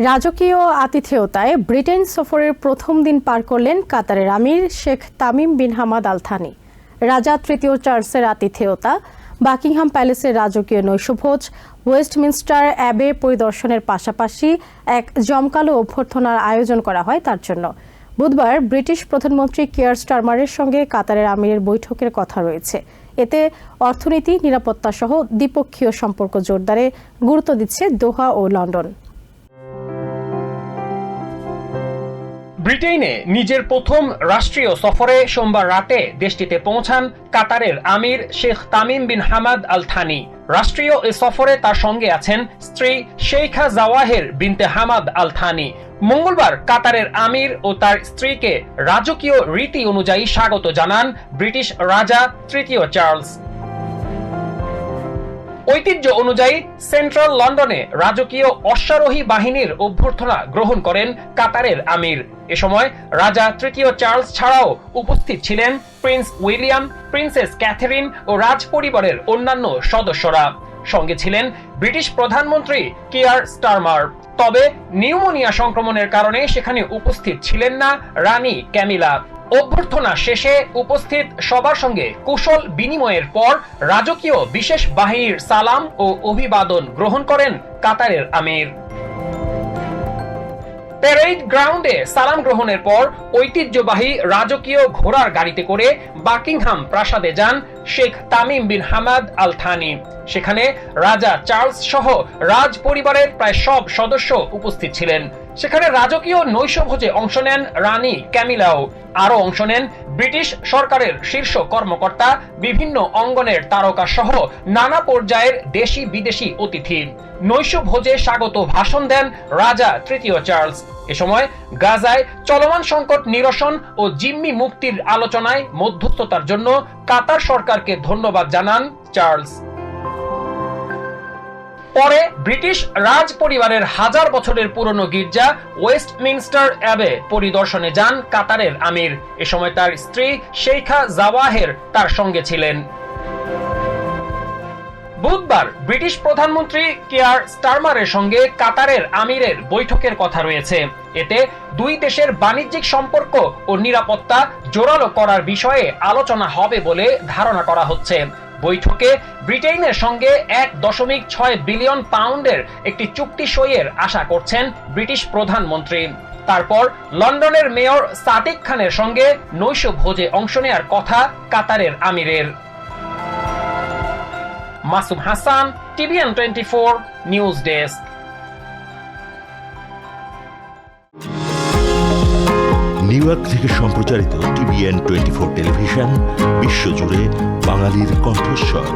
রাজকীয় আতিথেয়তায় ব্রিটেন সফরের প্রথম দিন পার করলেন কাতারের আমির Sheikh Tamim bin Hamad Al Thani. রাজা তৃতীয় চার্লসের আতিথেয়তা, বাকিংহাম প্যালেসের রাজকীয় নৈশভোজ, ওয়েস্টমিনস্টার অ্যাবে পরিদর্শনের পাশাপাশি এক জমকালো অভ্যর্থনার আয়োজন করা হয় তার জন্য। বুধবার ব্রিটিশ প্রধানমন্ত্রী কিয়ার স্টারমারের সঙ্গে কাতারের আমিরের বৈঠকের কথা রয়েছে। এতে অর্থনীতি, নিরাপত্তা সহ দ্বিপক্ষীয় সম্পর্ক জোরদারে গুরুত্ব দিচ্ছে দোহা ও লন্ডন। ব্রিটেনে নিজের প্রথম রাষ্ট্রীয় সফরে সোমবার রাতে দেশটিতে পৌঁছান কাতারের আমির Sheikh Tamim bin Hamad Al Thani. রাষ্ট্রীয় এ সফরে তার সঙ্গে আছেন স্ত্রী শেইখা জাওয়াহের বিনতে হামাদ আল থানি। মঙ্গলবার কাতারের আমির ও তার স্ত্রীকে রাজকীয় রীতি অনুযায়ী স্বাগত জানান ব্রিটিশ রাজা তৃতীয় চার্লস। ঐতিহ্য অনুযায়ী সেন্ট্রাল লন্ডনে রাজকীয় অশ্বারোহী বাহিনীর অভ্যর্থনা গ্রহণ করেন কাতারের আমির। এ সময় রাজা তৃতীয় চার্লস ছাড়াও উপস্থিত ছিলেন প্রিন্স উইলিয়াম, প্রিন্সেস ক্যাথেরিন ও রাজ পরিবারের অন্যান্য সদস্যরা। সঙ্গে ছিলেন ব্রিটিশ প্রধানমন্ত্রী কিয়ার স্টারমার। তবে নিউমোনিয়া সংক্রমণের কারণে সেখানে উপস্থিত ছিলেন না রানী ক্যামিলা। অভ্যর্থনা শেষে উপস্থিত সবার সঙ্গে কুশল বিনিময়ের পর রাজকীয় বিশেষ বাহিনীর সালাম ও অভিবাদন গ্রহণ করেন কাতারের আমির। প্যারেড গ্রাউন্ডে সালাম গ্রহণের পর ঐতিহ্যবাহী রাজকীয় ঘোড়ার গাড়িতে করে বাকিংহাম প্রাসাদে যান Sheikh Tamim bin Hamad Al Thani. সেখানে রাজা চার্লস সহ রাজ পরিবারের প্রায় সব সদস্য উপস্থিত ছিলেন। সেখানে রাজকীয় নৈশভোজে অংশ নেন রানী ক্যামিলাও। আরও অংশ নেন ব্রিটিশ সরকারের শীর্ষ কর্মকর্তা, বিভিন্ন অঙ্গনের তারকা সহ নানা পর্যায়ের দেশি বিদেশি অতিথি। নৈশভোজে স্বাগত ভাষণ দেন রাজা তৃতীয় চার্লস। এ সময় গাজায় চলমান সংকট নিরসন ও জিম্মি মুক্তির আলোচনায় মধ্যস্থতার জন্য কাতার সরকারকে ধন্যবাদ জানান চার্লস। পরে ব্রিটিশ রাজ পরিবারের হাজার বছরের পুরনো গির্জা ওয়েস্টমিনস্টার অ্যাবে পরিদর্শনে যান কাতারের আমির। এ সময় তার স্ত্রী শেইখা জাওয়াহের তার সঙ্গে ছিলেন। বুধবার ব্রিটিশ প্রধানমন্ত্রী কিয়ার স্টারমারের সঙ্গে কাতারের আমিরের বৈঠকের কথা রয়েছে। এতে দুই দেশের বাণিজ্যিক সম্পর্ক ও নিরাপত্তা জোরালো করার বিষয়ে আলোচনা হবে বলে ধারণা করা হচ্ছে। বৈঠকে ব্রিটেনের সঙ্গে 1.6 বিলিয়ন পাউন্ডের একটি চুক্তি সইয়ের আশা করছেন ব্রিটিশ প্রধানমন্ত্রী। তারপর লন্ডনের মেয়র সাদিক খানের সঙ্গে নৈশভোজে অংশ নেওয়ার কথা কাতারের আমিরের। Masum Hasan, TVN 24 news desk. New York থেকে সম্প্রচারিত TVN 24 টেলিভিশন বিশ্বজুড়ে বাঙালির কণ্ঠস্বর।